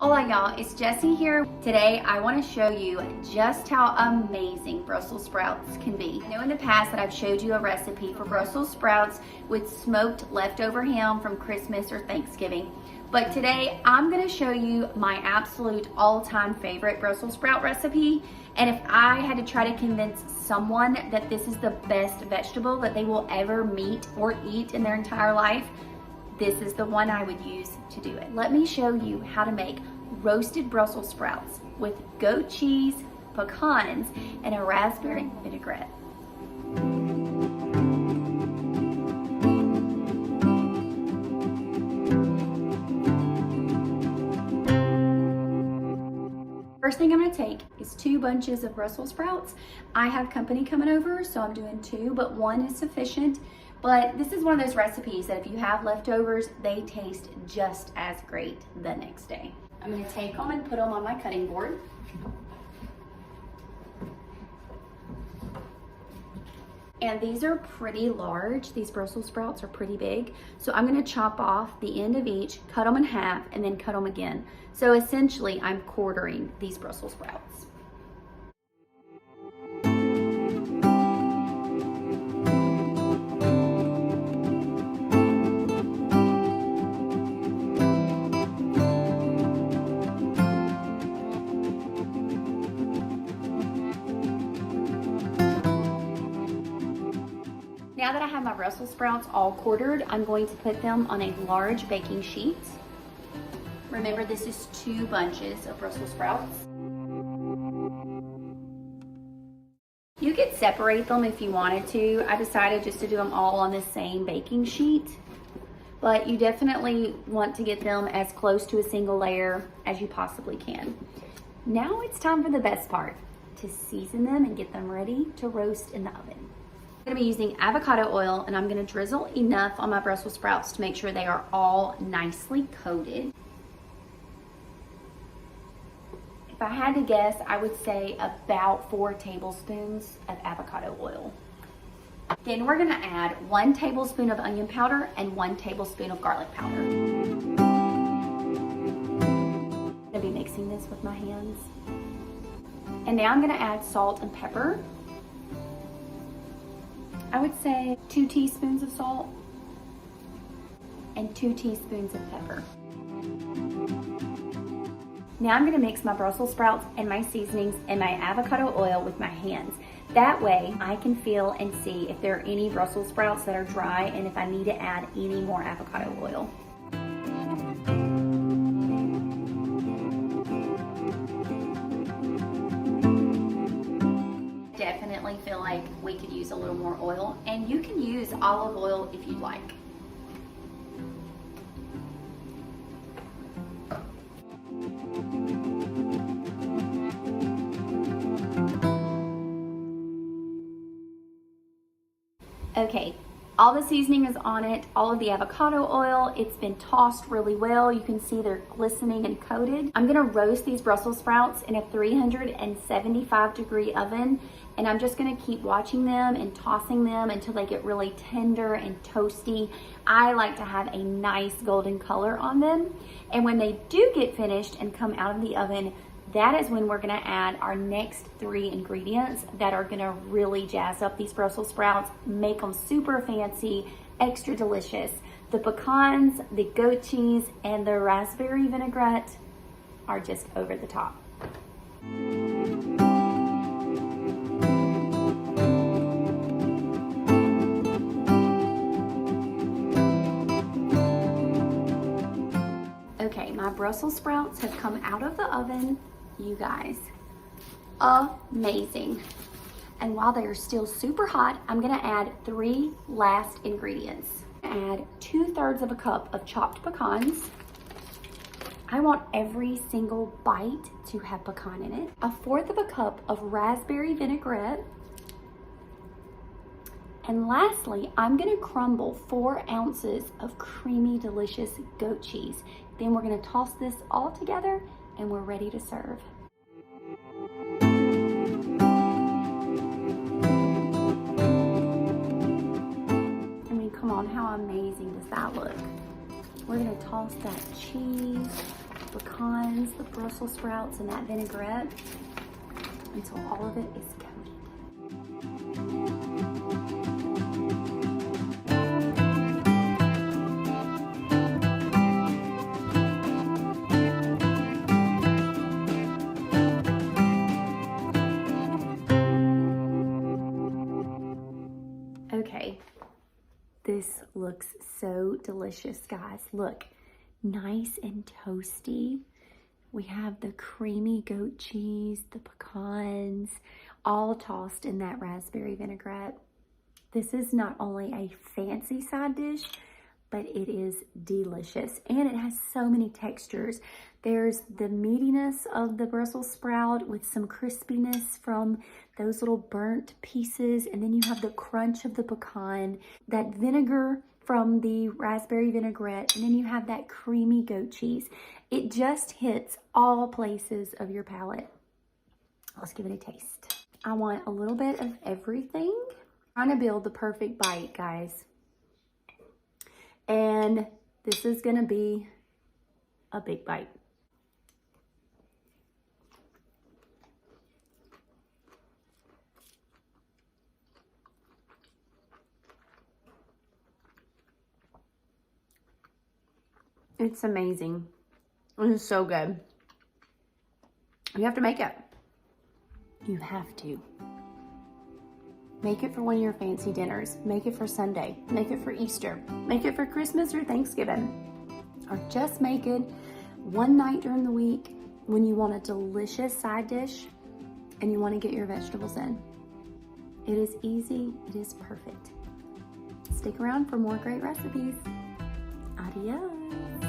Hola y'all, it's Jessie here. Today I want to show you just how amazing Brussels sprouts can be. I know in the past that I've showed you a recipe for Brussels sprouts with smoked leftover ham from Christmas or Thanksgiving. But today I'm going to show you my absolute all-time favorite Brussels sprout recipe. And if I had to try to convince someone that this is the best vegetable that they will ever meet or eat in their entire life, this is the one I would use to do it. Let me show you how to make roasted Brussels sprouts with goat cheese, pecans, and a raspberry vinaigrette. First thing I'm going to take is 2 bunches of Brussels sprouts. I have company coming over, so I'm doing 2, but 1 is sufficient. But this is one of those recipes that if you have leftovers, they taste just as great the next day. I'm going to take them and put them on my cutting board. And these are pretty large. These Brussels sprouts are pretty big. So I'm going to chop off the end of each, cut them in half, and then cut them again. So essentially, I'm quartering these Brussels sprouts. Now that I have my Brussels sprouts all quartered, I'm going to put them on a large baking sheet. Remember, this is 2 bunches of Brussels sprouts. You could separate them if you wanted to. I decided just to do them all on the same baking sheet, but you definitely want to get them as close to a single layer as you possibly can. Now it's time for the best part, to season them and get them ready to roast in the oven. I'm going to be using avocado oil, and I'm going to drizzle enough on my Brussels sprouts to make sure they are all nicely coated. If I had to guess, I would say about 4 tablespoons of avocado oil. Then we're going to add 1 tablespoon of onion powder and 1 tablespoon of garlic powder. I'm going to be mixing this with my hands. And now I'm going to add salt and pepper. I would say 2 teaspoons of salt and 2 teaspoons of pepper. Now I'm going to mix my Brussels sprouts and my seasonings and my avocado oil with my hands. That way I can feel and see if there are any Brussels sprouts that are dry and if I need to add any more avocado oil. Definitely feel like we could use a little more oil, and you can use olive oil if you'd like. Okay, all the seasoning is on it, all of the avocado oil, it's been tossed really well. You can see they're glistening and coated. I'm gonna roast these Brussels sprouts in a 375-degree oven, and I'm just gonna keep watching them and tossing them until they get really tender and toasty. I like to have a nice golden color on them. And when they do get finished and come out of the oven, that is when we're gonna add our next 3 ingredients that are gonna really jazz up these Brussels sprouts, make them super fancy, extra delicious. The pecans, the goat cheese, and the raspberry vinaigrette are just over the top. Okay, my Brussels sprouts have come out of the oven. You guys, amazing. And while they are still super hot, I'm gonna add 3 last ingredients. Add 2/3 of a cup of chopped pecans. I want every single bite to have pecan in it. 1/4 of a cup of raspberry vinaigrette. And lastly, I'm gonna crumble 4 ounces of creamy, delicious goat cheese. Then we're gonna toss this all together and we're ready to serve. I mean, come on, how amazing does that look? We're gonna toss that cheese pecans, the Brussels sprouts, and that vinaigrette until all of it is coated. Okay, this looks so delicious, guys. Look, nice and toasty. We have the creamy goat cheese, the pecans, all tossed in that raspberry vinaigrette. This is not only a fancy side dish, but it is delicious, and it has so many textures. There's the meatiness of the Brussels sprout with some crispiness from those little burnt pieces, and then you have the crunch of the pecan, that vinegar from the raspberry vinaigrette, and then you have that creamy goat cheese. It just hits all places of your palate. Let's give it a taste. I want a little bit of everything. I'm trying to build the perfect bite, guys. And this is gonna be a big bite. It's amazing. It is so good. You have to make it. You have to. Make it for one of your fancy dinners. Make it for Sunday. Make it for Easter. Make it for Christmas or Thanksgiving. Or just make it one night during the week when you want a delicious side dish and you want to get your vegetables in. It is easy. It is perfect. Stick around for more great recipes. Adios.